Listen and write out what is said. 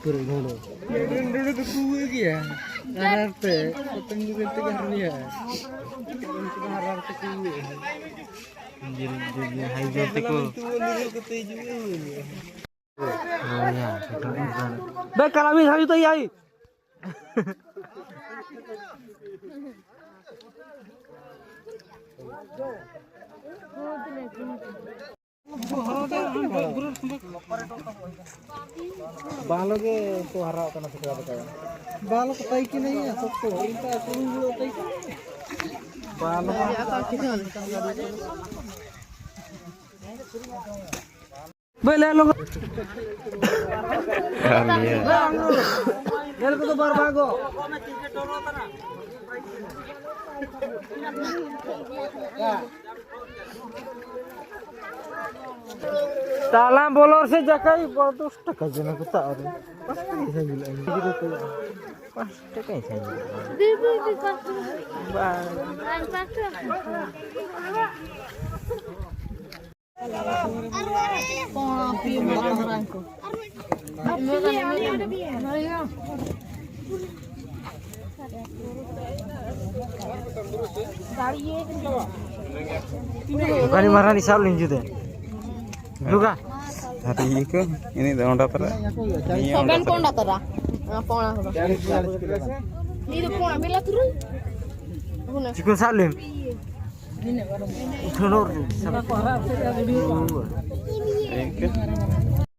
Dulu tuh ya, hararte, ketemu gitu kan ya, kita hararte kue. Jadi hijau tiku. Oh ya, baik kalau misal itu ya. बालों के तो हरा होता ना सकता बताया बालों को तय की नहीं है सबको इनका कुल तय बालों भाई ले लो ले लो तो बार भागो Dalam bolor sejakai bodoh tak aja nak tak ada. Pasti saya bilang gitu tu. Pasti kan saya bilang. Di pasti. Bang. Pasti. Kopi marangku. Bukan marah ni selalu lanjut deh. Luka. Hari itu ini donda tera. Soben konda tera. Pona hoda. Ini pona bela turun. Cikun Salim. Tunur. Ini